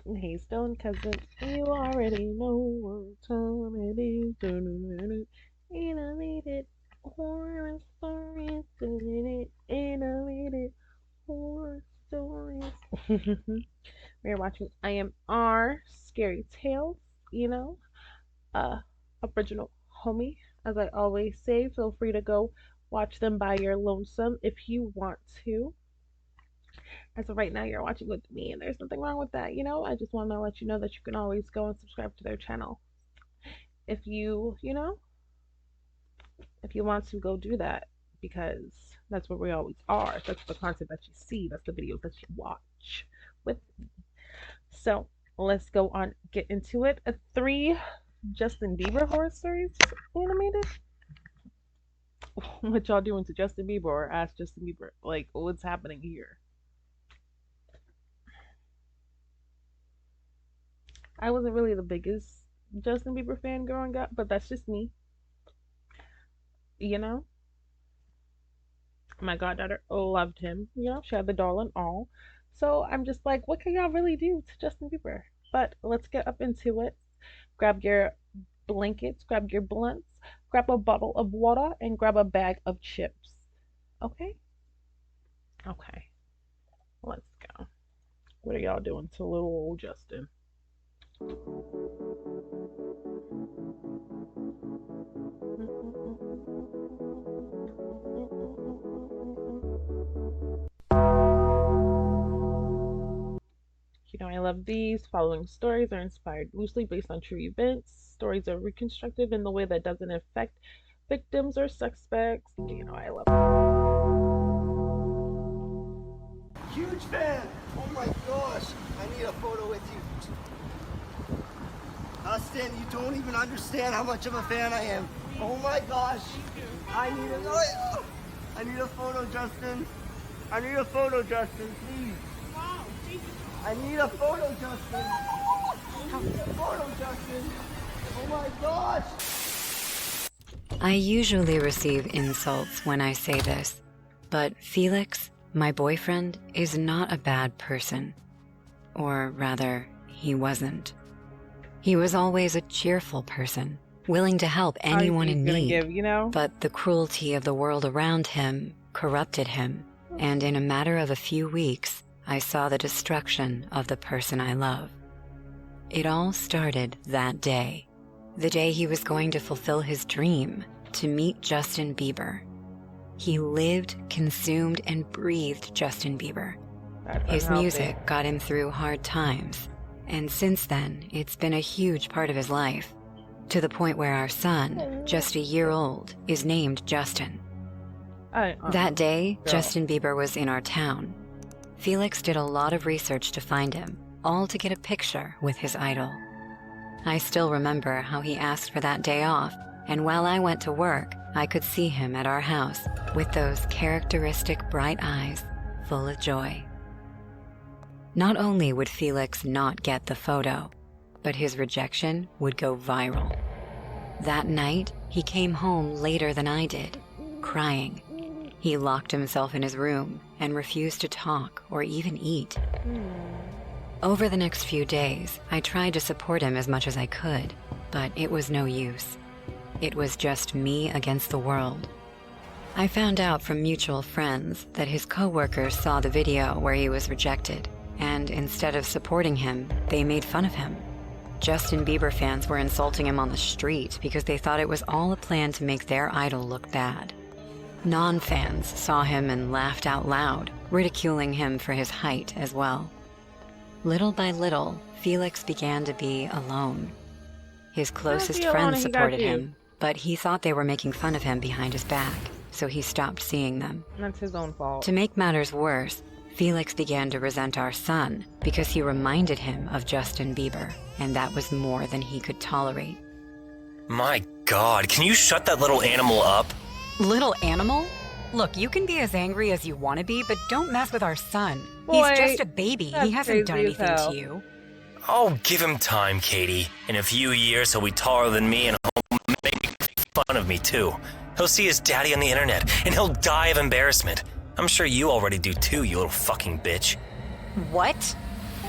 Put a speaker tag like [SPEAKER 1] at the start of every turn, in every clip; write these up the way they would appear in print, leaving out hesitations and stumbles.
[SPEAKER 1] Hey, Stone Cousin, you already know what time it is. Animated horror stories. Animated horror stories. We're watching I Am R Scary Tales, you know, uh, original homie. As I always say, feel free to go watch them by your lonesome if you want to. As of right now, you're watching with me, and there's nothing wrong with that. I just want to let you know that you can always go and subscribe to their channel if if you want to go do that, because that's where we always are. That's the content that you see. That's the videos that you watch with me. So let's go on, get into it. Three Justin Bieber horror stories animated. What y'all doing to Justin Bieber, or ask Justin Bieber? Like, what's happening here? I wasn't really the biggest Justin Bieber fan growing up, but that's just me. You know, my goddaughter loved him. She had the doll and all. So I'm just like, what can y'all really do to Justin Bieber? But let's get up into it. Grab your blankets, grab your blunts, grab a bottle of water, and grab a bag of chips. Okay? Okay. Let's go. What are y'all doing to little old Justin? I love these. Following stories are inspired loosely based on true events. Stories are reconstructed in the way that doesn't affect victims or suspects. I love
[SPEAKER 2] it. Huge fan! Oh my gosh! I need a photo with you. Austin, you don't even understand how much of a fan I am. Oh my gosh! I need a photo, Justin. I need a photo, Justin, please. I need a photo, Justin. I need a photo, Justin. Oh my gosh.
[SPEAKER 3] I usually receive insults when I say this, but Felix, my boyfriend, is not a bad person. Or rather, he wasn't. He was always a cheerful person, willing to help anyone in need, but the cruelty of the world around him corrupted him, and in a matter of a few weeks, I saw the destruction of the person I love. It all started that day, the day he was going to fulfill his dream to meet Justin Bieber. He lived, consumed, and breathed Justin Bieber. His music got him through hard times, and since then, it's been a huge part of his life, to the point where our son, just a year old, is named Justin. That day, Justin Bieber was in our town. Felix did a lot of research to find him, all to get a picture with his idol. I still remember how he asked for that day off, and while I went to work, I could see him at our house with those characteristic bright eyes, full of joy. Not only would Felix not get the photo, but his rejection would go viral. That night, he came home later than I did, crying. He locked himself in his room and refused to talk or even eat. Over the next few days, I tried to support him as much as I could, but it was no use. It was just me against the world. I found out from mutual friends that his coworkers saw the video where he was rejected, and instead of supporting him, they made fun of him. Justin Bieber fans were insulting him on the street because they thought it was all a plan to make their idol look bad. Non-fans saw him and laughed out loud, ridiculing him for his height as well. Little by little, Felix began to be alone. His closest friends supported him, but he thought they were making fun of him behind his back, so he stopped seeing them.
[SPEAKER 1] That's his own fault.
[SPEAKER 3] To make matters worse, Felix began to resent our son because he reminded him of Justin Bieber, and that was more than he could tolerate.
[SPEAKER 4] My God, can you shut that little animal up?
[SPEAKER 5] Little animal? Look, you can be as angry as you want to be, but don't mess with our son.
[SPEAKER 1] Boy,
[SPEAKER 5] he's just a baby. He hasn't done anything to you.
[SPEAKER 4] Oh, give him time, Katie. In a few years, he'll be taller than me and he'll make fun of me, too. He'll see his daddy on the internet, and he'll die of embarrassment. I'm sure you already do, too, you little fucking bitch.
[SPEAKER 5] What?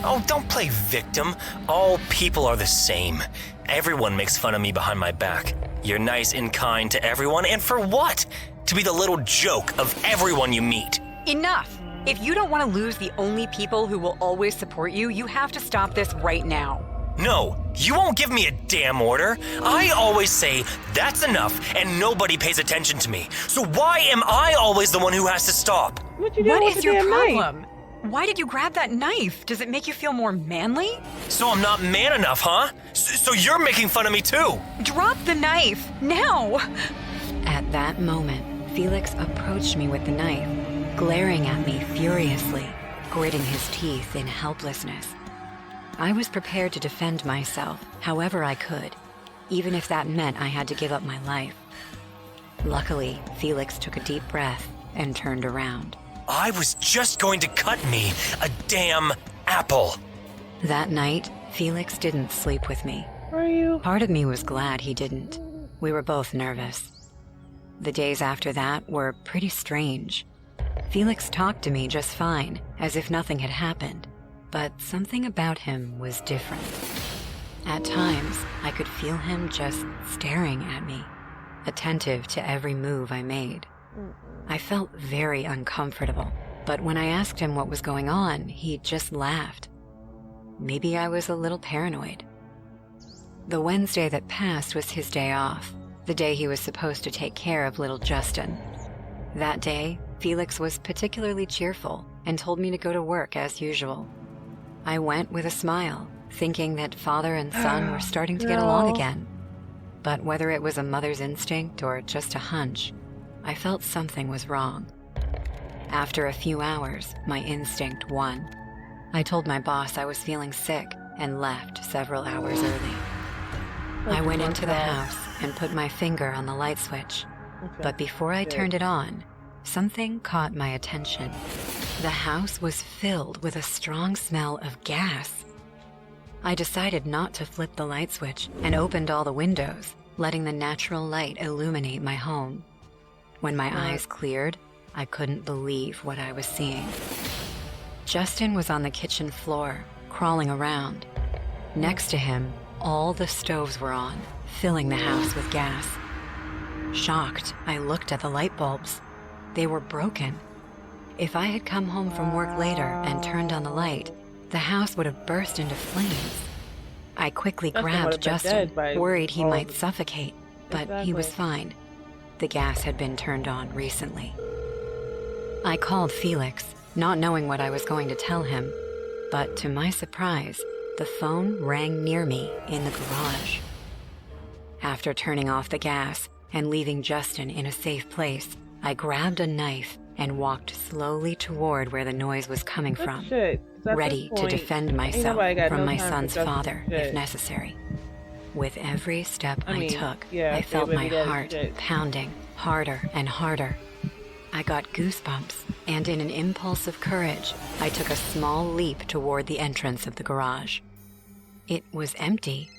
[SPEAKER 4] Oh, don't play victim. All people are the same. Everyone makes fun of me behind my back. You're nice and kind to everyone, and for what? To be the little joke of everyone you meet.
[SPEAKER 5] Enough! If you don't want to lose the only people who will always support you, you have to stop this right now.
[SPEAKER 4] No, you won't give me a damn order. I always say, that's enough, and nobody pays attention to me. So why am I always the one who has to stop?
[SPEAKER 1] What you doing
[SPEAKER 5] What
[SPEAKER 1] with
[SPEAKER 5] is
[SPEAKER 1] the
[SPEAKER 5] your
[SPEAKER 1] damn knife?
[SPEAKER 5] problem? Why did you grab that knife? Does it make you feel more manly?
[SPEAKER 4] So I'm not man enough, huh? So you're making fun of me too.
[SPEAKER 5] Drop the knife, now!
[SPEAKER 3] At that moment, Felix approached me with the knife, glaring at me furiously, gritting his teeth in helplessness. I was prepared to defend myself however I could, even if that meant I had to give up my life. Luckily, Felix took a deep breath and turned around.
[SPEAKER 4] I was just going to cut me a damn apple.
[SPEAKER 3] That night, Felix didn't sleep with me.
[SPEAKER 1] Are you?
[SPEAKER 3] Part of me was glad he didn't. We were both nervous. The days after that were pretty strange. Felix talked to me just fine, as if nothing had happened, but something about him was different. At times, I could feel him just staring at me, attentive to every move I made. I felt very uncomfortable, but when I asked him what was going on, he just laughed. Maybe I was a little paranoid. The Wednesday that passed was his day off, the day he was supposed to take care of little Justin. That day, Felix was particularly cheerful and told me to go to work as usual. I went with a smile, thinking that father and son were starting to get along again. But whether it was a mother's instinct or just a hunch, I felt something was wrong. After a few hours, my instinct won. I told my boss I was feeling sick and left several hours early. I went into the house and put my finger on the light switch, but before I turned it on, something caught my attention. The house was filled with a strong smell of gas. I decided not to flip the light switch and opened all the windows, letting the natural light illuminate my home. When my eyes cleared, I couldn't believe what I was seeing. Justin was on the kitchen floor, crawling around. Next to him, all the stoves were on, filling the house with gas. Shocked, I looked at the light bulbs. They were broken. If I had come home from work later and turned on the light, the house would have burst into flames. I quickly grabbed Justin, worried he might suffocate, but he was fine. The gas had been turned on recently. I called Felix, not knowing what I was going to tell him, but to my surprise, the phone rang near me in the garage. After turning off the gas and leaving Justin in a safe place, I grabbed a knife and walked slowly toward where the noise was coming from, ready to defend myself from my son's father if necessary. With every step I took, I felt my heart pounding harder and harder. I got goosebumps, and in an impulse of courage, I took a small leap toward the entrance of the garage. It was empty,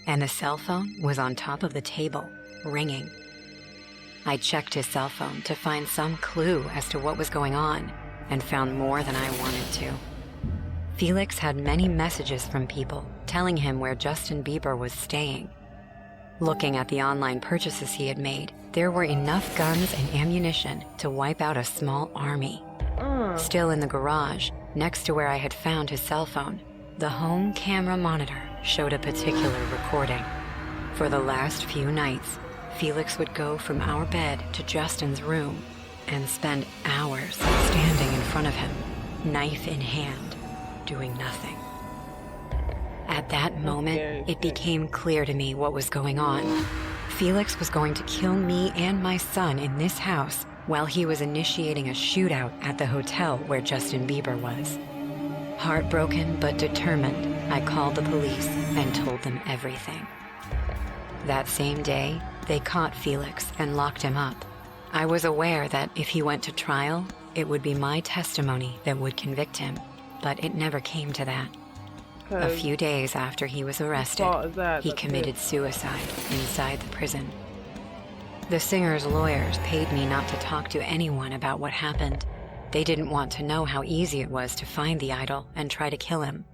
[SPEAKER 3] and the cell phone was on top of the table, ringing. I checked his cell phone to find some clue as to what was going on, and found more than I wanted to. Felix had many messages from people telling him where Justin Bieber was staying. Looking at the online purchases he had made, there were enough guns and ammunition to wipe out a small army. Still in the garage, next to where I had found his cell phone, the home camera monitor showed a particular recording. For the last few nights, Felix would go from our bed to Justin's room and spend hours standing in front of him, knife in hand, doing nothing. At that moment, it became clear to me what was going on. Felix was going to kill me and my son in this house while he was initiating a shootout at the hotel where Justin Bieber was. Heartbroken but determined, I called the police and told them everything. That same day, they caught Felix and locked him up. I was aware that if he went to trial, it would be my testimony that would convict him, but it never came to that. A few days after he was arrested, he committed suicide inside the prison. The singer's lawyers paid me not to talk to anyone about what happened. They didn't want to know how easy it was to find the idol and try to kill him.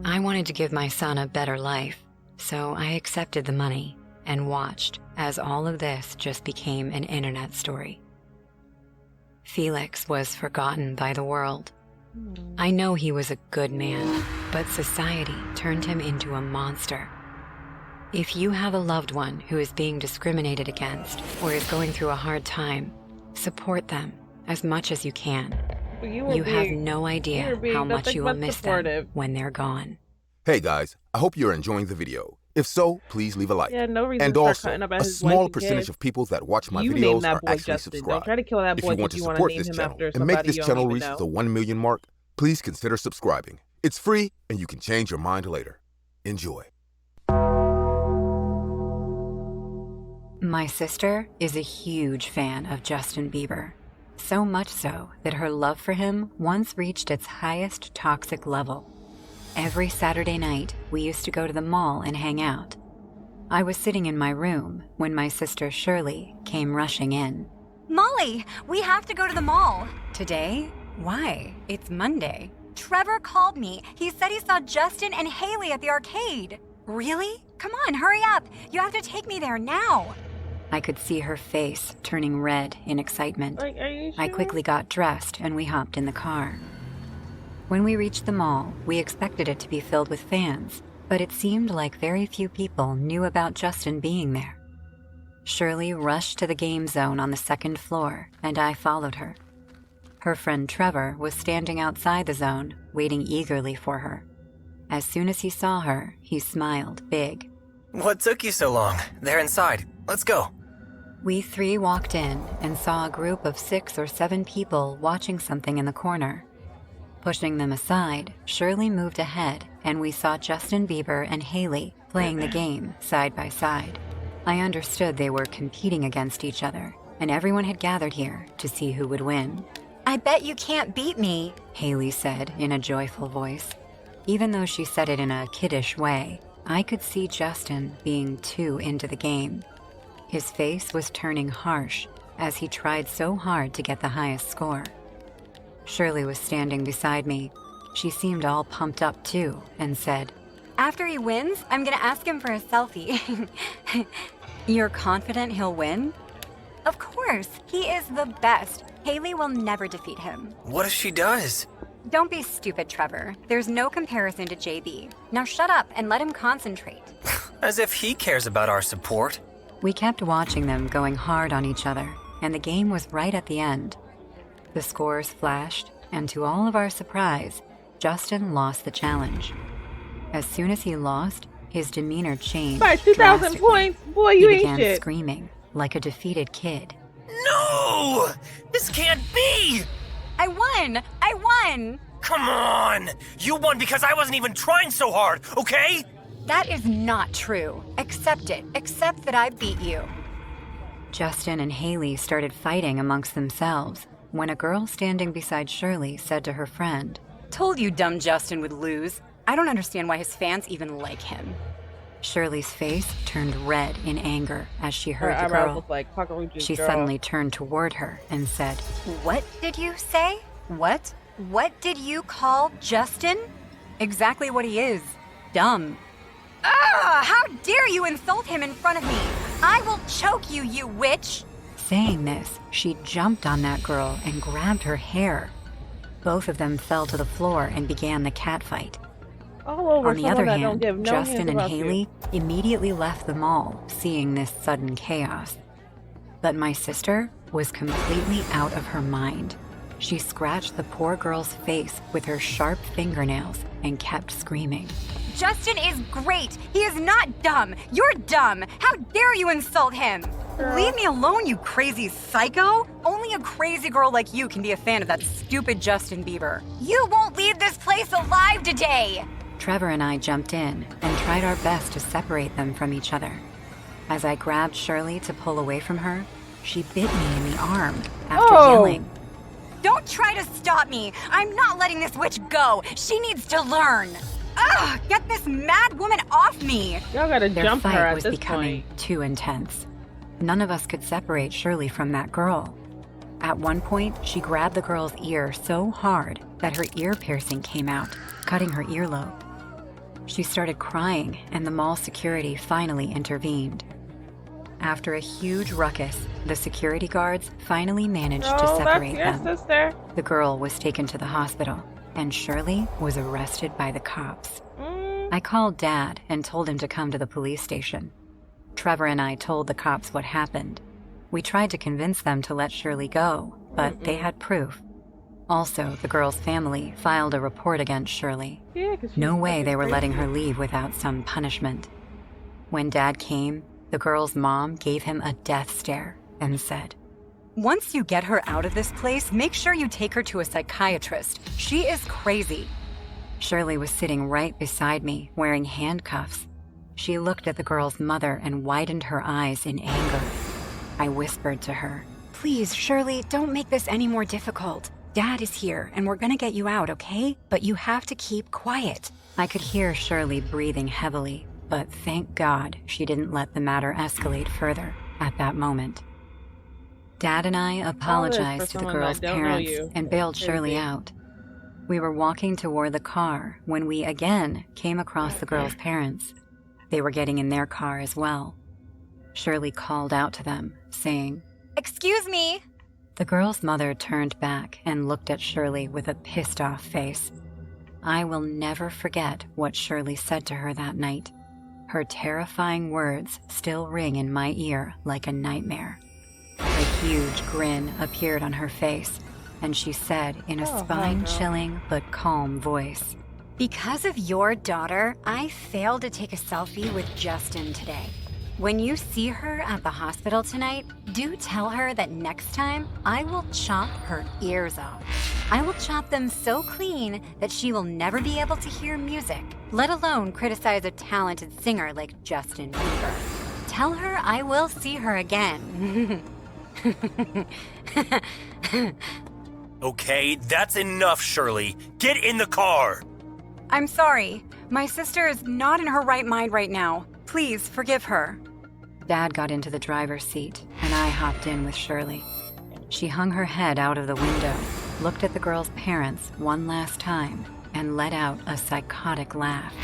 [SPEAKER 3] I wanted to give my son a better life, so I accepted the money and watched as all of this just became an internet story. Felix was forgotten by the world. I know he was a good man, but society turned him into a monster. If you have a loved one who is being discriminated against or is going through a hard time, support them as much as you can. You have no idea how much you will miss them when they're gone.
[SPEAKER 6] Hey guys, I hope you're enjoying the video. If so, please leave a like.
[SPEAKER 1] Yeah, no reason
[SPEAKER 6] And
[SPEAKER 1] to start
[SPEAKER 6] also,
[SPEAKER 1] cutting about
[SPEAKER 6] a
[SPEAKER 1] his
[SPEAKER 6] small
[SPEAKER 1] wife and
[SPEAKER 6] percentage
[SPEAKER 1] kids.
[SPEAKER 6] of people that watch my
[SPEAKER 1] You name
[SPEAKER 6] videos
[SPEAKER 1] that
[SPEAKER 6] are
[SPEAKER 1] boy
[SPEAKER 6] actually
[SPEAKER 1] Justin. Don't
[SPEAKER 6] subscribed.
[SPEAKER 1] try to kill that
[SPEAKER 6] If
[SPEAKER 1] boy
[SPEAKER 6] you want
[SPEAKER 1] because
[SPEAKER 6] to
[SPEAKER 1] you want to
[SPEAKER 6] support
[SPEAKER 1] name
[SPEAKER 6] this
[SPEAKER 1] him
[SPEAKER 6] channel
[SPEAKER 1] after
[SPEAKER 6] and make
[SPEAKER 1] somebody
[SPEAKER 6] this
[SPEAKER 1] you don't
[SPEAKER 6] channel
[SPEAKER 1] even
[SPEAKER 6] reach
[SPEAKER 1] know.
[SPEAKER 6] the 1 million mark, please consider subscribing. It's free and you can change your mind later. Enjoy.
[SPEAKER 3] My sister is a huge fan of Justin Bieber, so much so that her love for him once reached its highest toxic level. Every Saturday night, we used to go to the mall and hang out. I was sitting in my room when my sister Shirley came rushing in.
[SPEAKER 5] Molly, we have to go to the mall.
[SPEAKER 3] Today? Why? It's Monday.
[SPEAKER 5] Trevor called me. He said he saw Justin and Haley at the arcade.
[SPEAKER 3] Really?
[SPEAKER 5] Come on, hurry up. You have to take me there now.
[SPEAKER 3] I could see her face turning red in excitement.
[SPEAKER 1] Like, are you sure?
[SPEAKER 3] I quickly got dressed and we hopped in the car. When we reached the mall, we expected it to be filled with fans, but it seemed like very few people knew about Justin being there. Shirley rushed to the game zone on the second floor, and I followed her. Her friend Trevor was standing outside the zone, waiting eagerly for her. As soon as he saw her, he smiled big.
[SPEAKER 4] What took you so long? They're inside. Let's go.
[SPEAKER 3] We three walked in and saw a group of 6 or 7 people watching something in the corner. Pushing them aside, Shirley moved ahead, and we saw Justin Bieber and Haley playing the game side by side. I understood they were competing against each other, and everyone had gathered here to see who would win.
[SPEAKER 5] I bet you can't beat me.
[SPEAKER 3] Haley said in a joyful voice. Even though she said it in a kiddish way, I could see Justin being too into the game. His face was turning harsh as he tried so hard to get the highest score. Shirley was standing beside me. She seemed all pumped up too and said,
[SPEAKER 5] After he wins, I'm gonna ask him for a selfie.
[SPEAKER 3] "You're confident he'll win?"
[SPEAKER 5] Of course, he is the best. Haley will never defeat him.
[SPEAKER 4] What if she does?
[SPEAKER 5] Don't be stupid, Trevor. There's no comparison to JB. Now shut up and let him concentrate.
[SPEAKER 4] As if he cares about our support.
[SPEAKER 3] We kept watching them going hard on each other, and the game was right at the end. The scores flashed, and to all of our surprise, Justin lost the challenge. As soon as he lost, his demeanor changed
[SPEAKER 1] By 2,000
[SPEAKER 3] drastically.
[SPEAKER 1] points, boy, you
[SPEAKER 3] He
[SPEAKER 1] ain't
[SPEAKER 3] began
[SPEAKER 1] shit.
[SPEAKER 3] screaming like a defeated kid.
[SPEAKER 4] No! This can't be!
[SPEAKER 5] I won! I won!
[SPEAKER 4] Come on! You won because I wasn't even trying so hard, okay?
[SPEAKER 5] That is not true. Accept it. Accept that I beat you.
[SPEAKER 3] Justin and Haley started fighting amongst themselves when a girl standing beside Shirley said to her friend,
[SPEAKER 5] Told you dumb Justin would lose. I don't understand why his fans even like him.
[SPEAKER 3] Shirley's face turned red in anger as she
[SPEAKER 1] Her
[SPEAKER 3] heard the
[SPEAKER 1] eyebrows
[SPEAKER 3] girl.
[SPEAKER 1] look like cockroaches.
[SPEAKER 3] She
[SPEAKER 1] girl.
[SPEAKER 3] suddenly turned toward her and said,
[SPEAKER 5] What did you say? What? What did you call Justin?
[SPEAKER 3] "Exactly what he is. Dumb."
[SPEAKER 5] Ah! How dare you insult him in front of me? I will choke you, you witch!
[SPEAKER 3] Saying this, she jumped on that girl and grabbed her hair. Both of them fell to the floor and began the catfight.
[SPEAKER 1] All over
[SPEAKER 3] On the
[SPEAKER 1] someone
[SPEAKER 3] other
[SPEAKER 1] that don't
[SPEAKER 3] hand,
[SPEAKER 1] give no
[SPEAKER 3] Justin
[SPEAKER 1] hands
[SPEAKER 3] and
[SPEAKER 1] about you.
[SPEAKER 3] Haley immediately left the mall, seeing this sudden chaos. But my sister was completely out of her mind. She scratched the poor girl's face with her sharp fingernails and kept screaming.
[SPEAKER 5] Justin is great! He is not dumb! You're dumb! How dare you insult him!
[SPEAKER 3] Leave me alone, you crazy psycho! Only a crazy girl like you can be a fan of that stupid Justin Bieber.
[SPEAKER 5] You won't leave this place alive today!
[SPEAKER 3] Trevor and I jumped in and tried our best to separate them from each other. As I grabbed Shirley to pull away from her, she bit me in the arm after yelling.
[SPEAKER 5] Don't try to stop me! I'm not letting this witch go! She needs to learn! Ugh! Get this mad woman off me!
[SPEAKER 1] Y'all gotta
[SPEAKER 3] Their
[SPEAKER 1] jump her
[SPEAKER 3] fight
[SPEAKER 1] at
[SPEAKER 3] was
[SPEAKER 1] this
[SPEAKER 3] becoming
[SPEAKER 1] point.
[SPEAKER 3] too intense. None of us could separate Shirley from that girl. At one point, she grabbed the girl's ear so hard that her ear piercing came out, cutting her earlobe. She started crying, and the mall security finally intervened. After a huge ruckus, the security guards finally managed to
[SPEAKER 1] Oh, that's
[SPEAKER 3] separate
[SPEAKER 1] your
[SPEAKER 3] them.
[SPEAKER 1] sister.
[SPEAKER 3] The girl was taken to the hospital, and Shirley was arrested by the cops. I called Dad and told him to come to the police station. Trevor and I told the cops what happened. We tried to convince them to let Shirley go, but they had proof. Also, the girl's family filed a report against Shirley.
[SPEAKER 1] Yeah, 'cause she's
[SPEAKER 3] No way
[SPEAKER 1] fucking
[SPEAKER 3] they were letting
[SPEAKER 1] crazy.
[SPEAKER 3] her leave without some punishment. When Dad came, the girl's mom gave him a death stare and said,
[SPEAKER 5] Once you get her out of this place, make sure you take her to a psychiatrist. She is crazy.
[SPEAKER 3] Shirley was sitting right beside me, wearing handcuffs. She looked at the girl's mother and widened her eyes in anger. I whispered to her,
[SPEAKER 5] Please, Shirley, don't make this any more difficult. Dad is here, and we're gonna get you out, okay? But you have to keep quiet.
[SPEAKER 3] I could hear Shirley breathing heavily, but thank God she didn't let the matter escalate further at that moment. Dad and I apologized to the
[SPEAKER 1] someone
[SPEAKER 3] girl's
[SPEAKER 1] that don't know
[SPEAKER 3] parents
[SPEAKER 1] you.
[SPEAKER 3] and bailed
[SPEAKER 1] Crazy.
[SPEAKER 3] Shirley out. We were walking toward the car when we again came across the girl's parents. They were getting in their car as well. Shirley called out to them, saying,
[SPEAKER 5] Excuse me.
[SPEAKER 3] The girl's mother turned back and looked at Shirley with a pissed-off face. I will never forget what Shirley said to her that night. Her terrifying words still ring in my ear like a nightmare. A huge grin appeared on her face, and she said in a spine-chilling but calm voice,
[SPEAKER 5] Because of your daughter, I failed to take a selfie with Justin today. When you see her at the hospital tonight, do tell her that next time I will chop her ears off. I will chop them so clean that she will never be able to hear music, let alone criticize a talented singer like Justin Bieber. Tell her I will see her again.
[SPEAKER 4] Okay, that's enough, Shirley. Get in the car!
[SPEAKER 5] I'm sorry. My sister is not in her right mind right now. Please forgive her.
[SPEAKER 3] Dad got into the driver's seat, and I hopped in with Shirley. She hung her head out of the window, looked at the girl's parents one last time, and let out a psychotic laugh.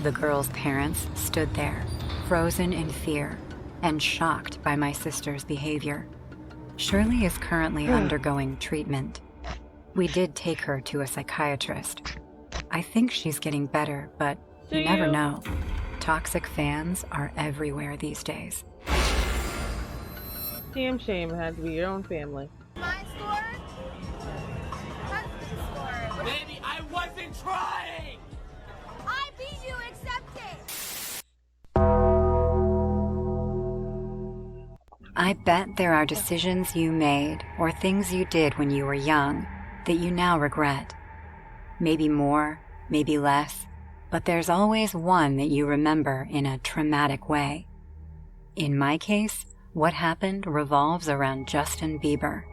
[SPEAKER 3] The girl's parents stood there, frozen in fear and shocked by my sister's behavior. Shirley is currently undergoing treatment. We did take her to a psychiatrist. I think she's getting better, but you never know. Toxic fans are everywhere these days.
[SPEAKER 1] Damn shame it had to be your own family.
[SPEAKER 7] My score? Husband's score.
[SPEAKER 8] Baby, I wasn't trying!
[SPEAKER 7] I beat you, accept it!
[SPEAKER 3] I bet there are decisions you made or things you did when you were young that you now regret. Maybe more, maybe less, but there's always one that you remember in a traumatic way. In my case, what happened revolves around Justin Bieber.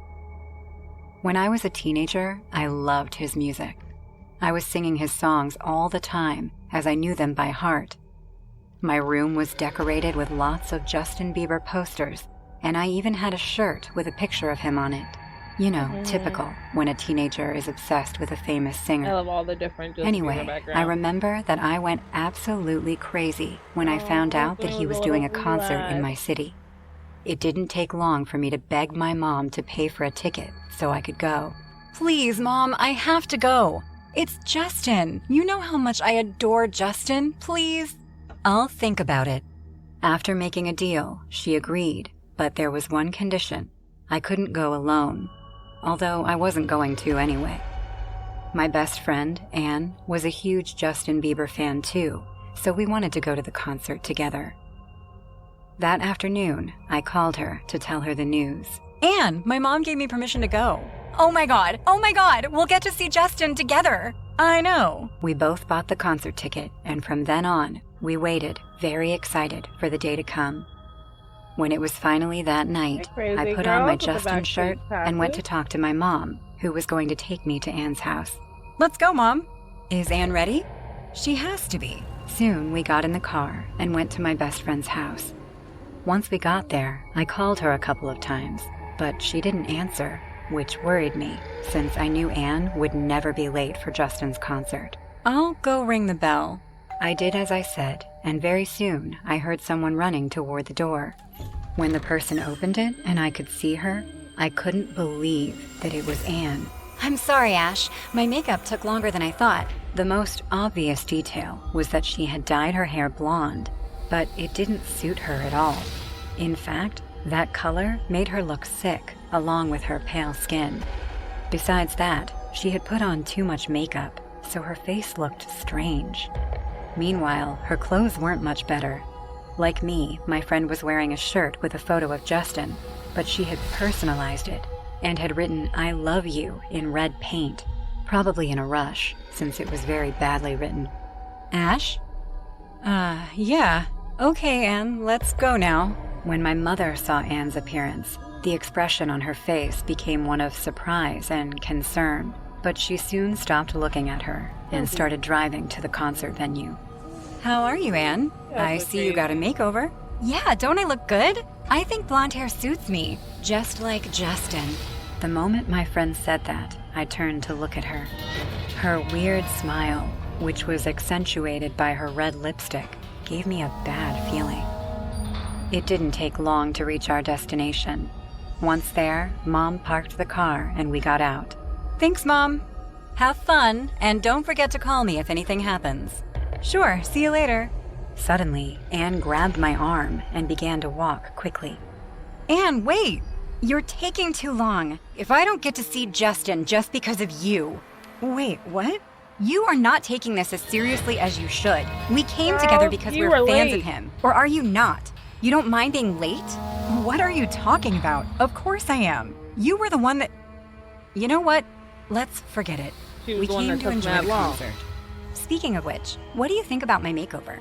[SPEAKER 3] When I was a teenager, I loved his music. I was singing his songs all the time, as I knew them by heart. My room was decorated with lots of Justin Bieber posters, and I even had a shirt with a picture of him on it. You know, typical when a teenager is obsessed with a famous
[SPEAKER 1] I
[SPEAKER 3] singer.
[SPEAKER 1] love all the different Justin Bieber
[SPEAKER 3] Anyway,
[SPEAKER 1] backgrounds.
[SPEAKER 3] I remember that I went absolutely crazy when I found out that he was doing a concert in my city. It didn't take long for me to beg my mom to pay for a ticket so I could go.
[SPEAKER 5] Please, Mom, I have to go. It's Justin. You know how much I adore Justin. Please.
[SPEAKER 3] I'll think about it. After making a deal, she agreed, but there was one condition. I couldn't go alone, although I wasn't going to anyway. My best friend, Anne, was a huge Justin Bieber fan too, so we wanted to go to the concert together. That afternoon, I called her to tell her the news.
[SPEAKER 5] Anne, my mom gave me permission to go. Oh my god, we'll get to see Justin together. I know.
[SPEAKER 3] We both bought the concert ticket, and from then on, we waited, very excited for the day to come. When it was finally that night,
[SPEAKER 1] Hey, crazy
[SPEAKER 3] I put on my
[SPEAKER 1] girls with the
[SPEAKER 3] Justin
[SPEAKER 1] backstreet
[SPEAKER 3] shirt and went to
[SPEAKER 1] passes.
[SPEAKER 3] talk to my mom, who was going to take me to Anne's house.
[SPEAKER 5] Let's go, Mom. Is Anne ready?
[SPEAKER 3] She has to be. Soon we got in the car and went to my best friend's house. Once we got there, I called her a couple of times, but she didn't answer. which worried me since I knew Anne would never be late for Justin's concert. I'll go ring the bell. I did as I said, and very soon I heard someone running toward the door. When the person opened it and I could see her, I couldn't believe that it was Anne.
[SPEAKER 5] I'm sorry, Ash. My makeup took longer than I thought.
[SPEAKER 3] The most obvious detail was that she had dyed her hair blonde, but it didn't suit her at all. In fact, that color made her look sick, along with her pale skin. Besides that, she had put on too much makeup, so her face looked strange. Meanwhile, her clothes weren't much better. Like me, my friend was wearing a shirt with a photo of Justin, but she had personalized it and had written "I love you" in red paint, probably in a rush, since it was very badly written.
[SPEAKER 5] Ash?
[SPEAKER 3] Yeah. Okay, Anne, let's go now. When my mother saw Anne's appearance, the expression on her face became one of surprise and concern, but she soon stopped looking at her and started driving to the concert venue.
[SPEAKER 5] How are you, Anne? I see you got a makeover. Yeah, don't I look good? I think blonde hair suits me, just like Justin.
[SPEAKER 3] The moment my friend said that, I turned to look at her. Her weird smile, which was accentuated by her red lipstick, gave me a bad feeling. It didn't take long to reach our destination. Once there, Mom parked the car and we got out.
[SPEAKER 5] Thanks, Mom. Have fun, and don't forget to call me if anything happens. Sure, see you later.
[SPEAKER 3] Suddenly, Anne grabbed my arm and began to walk quickly.
[SPEAKER 5] Anne, wait! You're taking too long. If I don't get to see Justin just because of you... Wait, what? You are not taking this as seriously as you should. We came together because we're fans of him. Or are you not? You don't mind being late? What are you talking about? Of course I am. You were the one that... You know what? Let's forget it. We came to enjoy the concert. Speaking of which, what do you think about my makeover?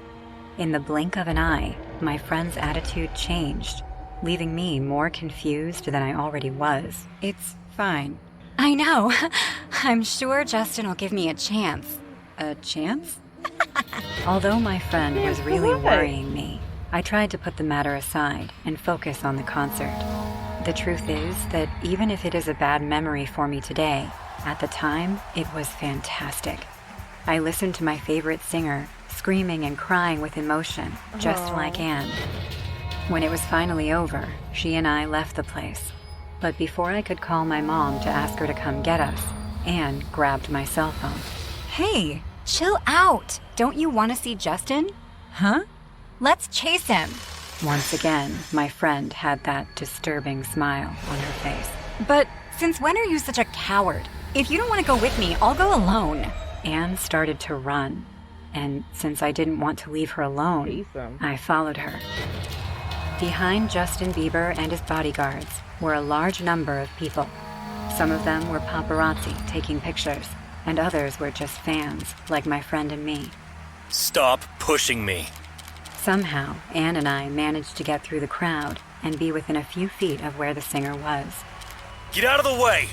[SPEAKER 3] In the blink of an eye, my friend's attitude changed, leaving me more confused than I already was. It's fine.
[SPEAKER 5] I know. I'm sure Justin will give me a chance.
[SPEAKER 3] A chance? Although my friend was really worrying me, I tried to put the matter aside and focus on the concert. The truth is that even if it is a bad memory for me today, at the time, it was fantastic. I listened to my favorite singer, screaming and crying with emotion, just like Anne. When it was finally over, she and I left the place. But before I could call my mom to ask her to come get us, Anne grabbed my cell phone.
[SPEAKER 5] Hey, chill out. Don't you want to see Justin?
[SPEAKER 3] Huh?
[SPEAKER 5] Let's chase him.
[SPEAKER 3] Once again, my friend had that disturbing smile on her face.
[SPEAKER 5] But since when are you such a coward? If you don't want to go with me, I'll go alone.
[SPEAKER 3] Anne started to run, and since I didn't want to leave her alone, I followed her. Behind Justin Bieber and his bodyguards were a large number of people. Some of them were paparazzi taking pictures, and others were just fans, like my friend and me.
[SPEAKER 4] Stop pushing me.
[SPEAKER 3] Somehow, Anne and I managed to get through the crowd and be within a few feet of where the singer was.
[SPEAKER 4] Get out of the way!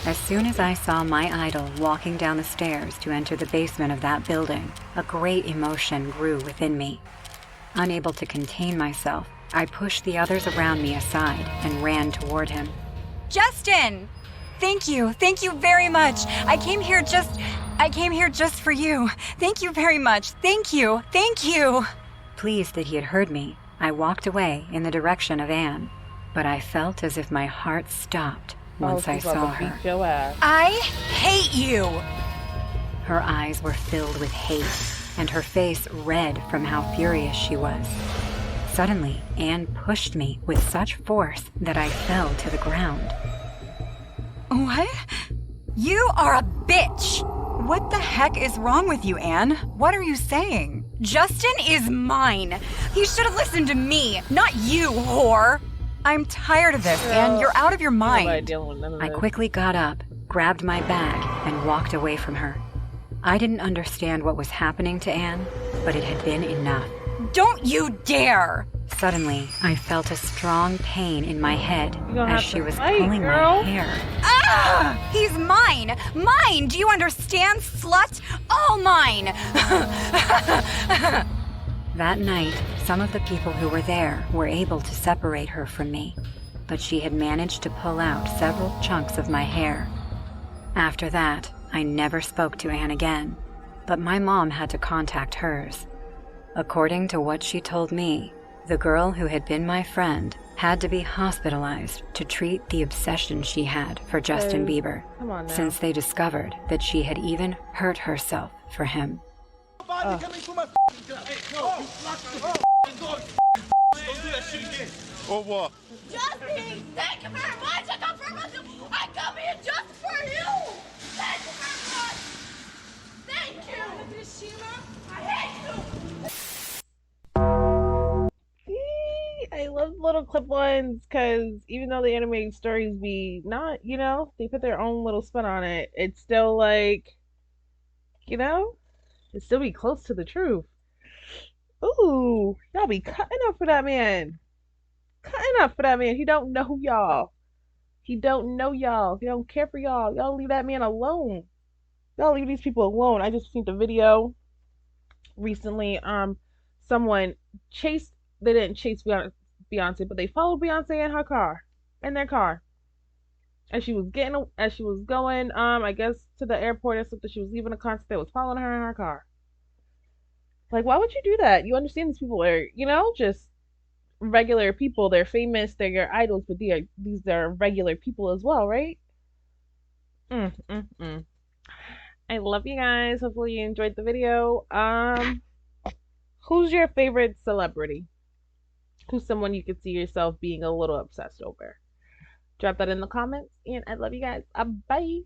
[SPEAKER 3] As soon as I saw my idol walking down the stairs to enter the basement of that building, a great emotion grew within me. Unable to contain myself, I pushed the others around me aside and ran toward him.
[SPEAKER 5] Justin! Thank you very much. I came here just for you. Thank you very much. Thank you.
[SPEAKER 3] Pleased that he had heard me, I walked away in the direction of Anne, but I felt as if my heart stopped once I saw her.
[SPEAKER 5] I hate you!
[SPEAKER 3] Her eyes were filled with hate, and her face red from how furious she was. Suddenly, Anne pushed me with such force that I fell to the ground.
[SPEAKER 5] What? You are a bitch! What the heck is wrong with you, Anne? What are you saying? Justin is mine! He should have listened to me, not you, whore! I'm tired of this, Anne. You're out of your mind.
[SPEAKER 3] I quickly got up, grabbed my bag, and walked away from her. I didn't understand what was happening to Anne, but it had been enough.
[SPEAKER 5] Don't you dare!
[SPEAKER 3] Suddenly, I felt a strong pain in my head as she was pulling my hair.
[SPEAKER 5] Ah! He's mine! Mine! Do you understand, slut? All mine!
[SPEAKER 3] That night, some of the people who were there were able to separate her from me. but she had managed to pull out several chunks of my hair. After that, I never spoke to Anne again, but my mom had to contact hers. According to what she told me, the girl who had been my friend had to be hospitalized to treat the obsession she had for Justin Bieber, since they discovered that she had even hurt herself for him.
[SPEAKER 8] Don't do that shit again.
[SPEAKER 9] Or what?
[SPEAKER 7] Justin, thank you very much. I come here just for you. Thank you very much. Thank you. Sheila, I hate you.
[SPEAKER 1] I love little clip ones because even though the animated stories be not, they put their own little spin on it. It's still like, it still be close to the truth. Ooh, y'all be cutting up for that man. Cutting up for that man. He don't know y'all. He don't know y'all. He don't care for y'all. Y'all leave that man alone. Y'all leave these people alone. I just seen the video recently. Someone chased. They didn't chase Beyonce, but they followed Beyonce in her car, in their car, as she was going. I guess to the airport or something. She was leaving a concert. They was following her in her car. Like, why would you do that? You understand these people are, just regular people. They're famous. They're your idols, but these are regular people as well, right? I love you guys. Hopefully you enjoyed the video. Who's your favorite celebrity? Who's someone you could see yourself being a little obsessed over? Drop that in the comments, and I love you guys. Bye.